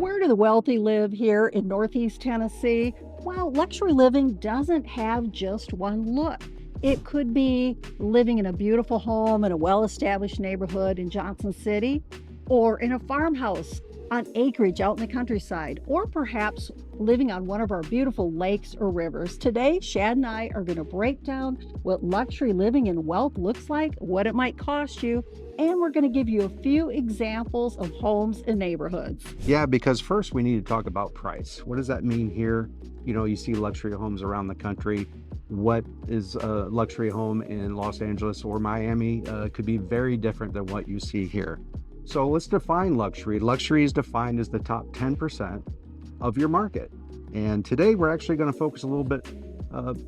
Where do the wealthy live here in Northeast Tennessee? Well, luxury living doesn't have just one look. It could be living in a beautiful home in a well established neighborhood in Johnson City, or in a farmhouse on acreage out in the countryside, or perhaps living on one of our beautiful lakes or rivers. Today, Shad and I are going to break down what luxury living and wealth looks like, what it might cost you, and we're going to give you a few examples of homes and neighborhoods. Yeah, because first we need to talk about price. What does that mean here? You see luxury homes around the country. What is a luxury home in Los Angeles or Miami could be very different than what you see here. So let's define luxury. Luxury is defined as the top 10% of your market. And today we're actually going to focus a little bit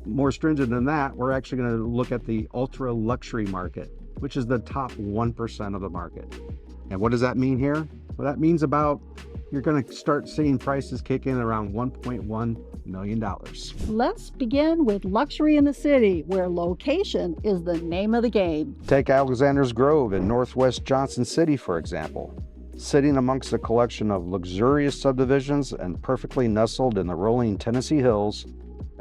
more stringent than that. We're actually going to look at the ultra luxury market, which is the top 1% of the market. And what does that mean here? Well, that means you're going to start seeing prices kick in around $1.1 million. Let's begin with luxury in the city, where location is the name of the game. Take Alexander's Grove in northwest Johnson City, for example. Sitting amongst a collection of luxurious subdivisions and perfectly nestled in the rolling Tennessee hills,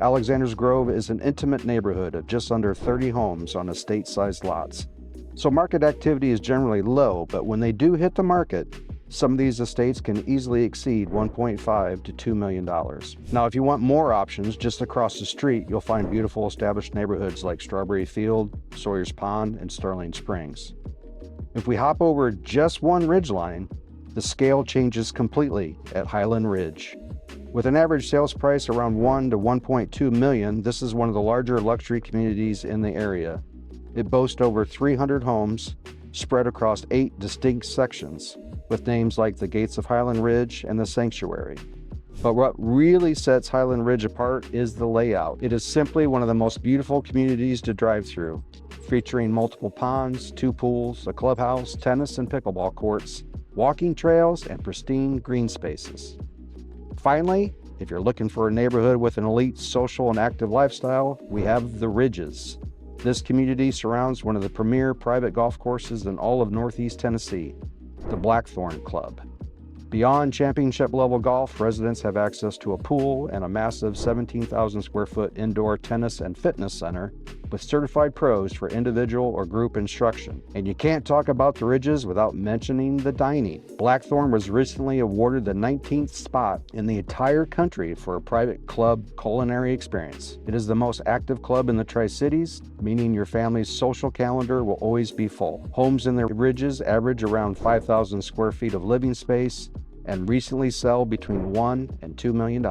Alexander's Grove is an intimate neighborhood of just under 30 homes on estate-sized lots. So market activity is generally low, but when they do hit the market, some of these estates can easily exceed $1.5 to $2 million. Now, if you want more options, just across the street, you'll find beautiful established neighborhoods like Strawberry Field, Sawyer's Pond, and Sterling Springs. If we hop over just one ridgeline, the scale changes completely at Highland Ridge. With an average sales price around $1 to $1.2 million, this is one of the larger luxury communities in the area. It boasts over 300 homes spread across 8 distinct sections, with names like the Gates of Highland Ridge and the Sanctuary. But what really sets Highland Ridge apart is the layout. It is simply one of the most beautiful communities to drive through, featuring multiple ponds, 2 pools, a clubhouse, tennis and pickleball courts, walking trails, and pristine green spaces. Finally, if you're looking for a neighborhood with an elite social and active lifestyle, we have the Ridges. This community surrounds one of the premier private golf courses in all of Northeast Tennessee, the Blackthorn Club. Beyond championship level golf, residents have access to a pool and a massive 17,000 square foot indoor tennis and fitness center with certified pros for individual or group instruction. And you can't talk about the Ridges without mentioning the dining. Blackthorn was recently awarded the 19th spot in the entire country for a private club culinary experience. It is the most active club in the Tri-Cities, meaning your family's social calendar will always be full. Homes in the Ridges average around 5,000 square feet of living space and recently sell between $1 and $2 million.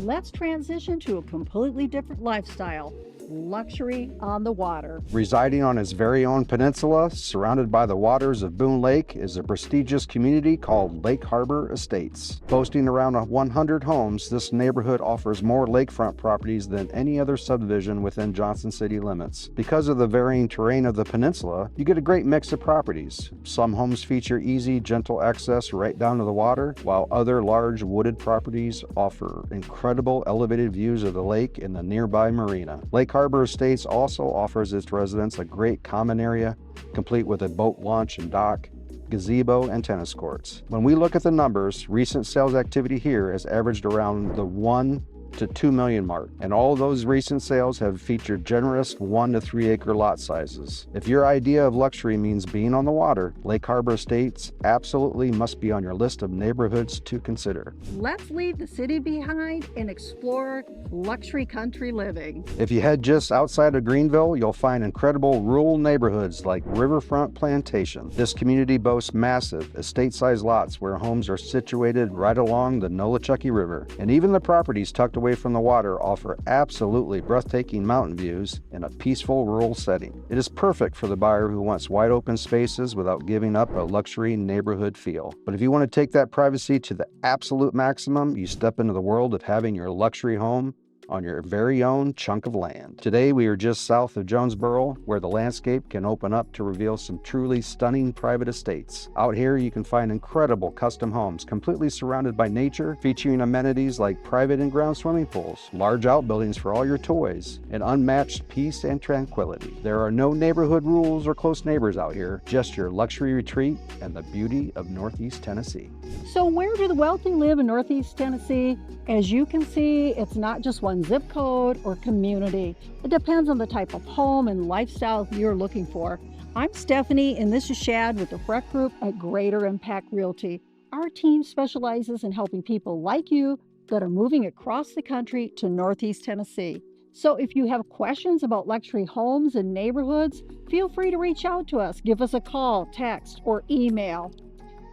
Let's transition to a completely different lifestyle. Luxury on the water. Residing on its very own peninsula, surrounded by the waters of Boone Lake, is a prestigious community called Lake Harbor Estates. Boasting around 100 homes, this neighborhood offers more lakefront properties than any other subdivision within Johnson City limits. Because of the varying terrain of the peninsula, you get a great mix of properties. Some homes feature easy, gentle access right down to the water, while other large wooded properties offer incredible elevated views of the lake and the nearby marina. Lake Harbor Estates also offers its residents a great common area, complete with a boat launch and dock, gazebo, and tennis courts. When we look at the numbers, recent sales activity here has averaged around the $1 to $2 million mark, and all those recent sales have featured generous 1 to 3 acre lot sizes. If your idea of luxury means being on the water, Lake Harbor Estates absolutely must be on your list of neighborhoods to consider. Let's leave the city behind and explore luxury country living. If you head just outside of Greenville, you'll find incredible rural neighborhoods like Riverfront Plantation. This community boasts massive estate-sized lots where homes are situated right along the Nolichucky River, and even the properties tucked away from the water offer absolutely breathtaking mountain views in a peaceful rural setting. It is perfect for the buyer who wants wide open spaces without giving up a luxury neighborhood feel. But if you want to take that privacy to the absolute maximum, you step into the world of having your luxury home on your very own chunk of land. Today, we are just south of Jonesborough, where the landscape can open up to reveal some truly stunning private estates. Out here, you can find incredible custom homes completely surrounded by nature, featuring amenities like private in-ground swimming pools, large outbuildings for all your toys, and unmatched peace and tranquility. There are no neighborhood rules or close neighbors out here, just your luxury retreat and the beauty of Northeast Tennessee. So where do the wealthy live in Northeast Tennessee? As you can see, it's not just one zip code or community. It depends on the type of home and lifestyle you're looking for. I'm Stephanie, and this is Shad with the Freck Group at Greater Impact Realty. Our team specializes in helping people like you that are moving across the country to Northeast Tennessee. So if you have questions about luxury homes and neighborhoods, feel free to reach out to us. Give us a call, text, or email.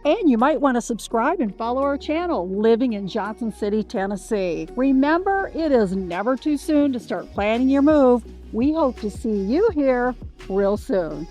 And you might want to subscribe and follow our channel, Living in Johnson City, Tennessee. Remember, it is never too soon to start planning your move. We hope to see you here real soon.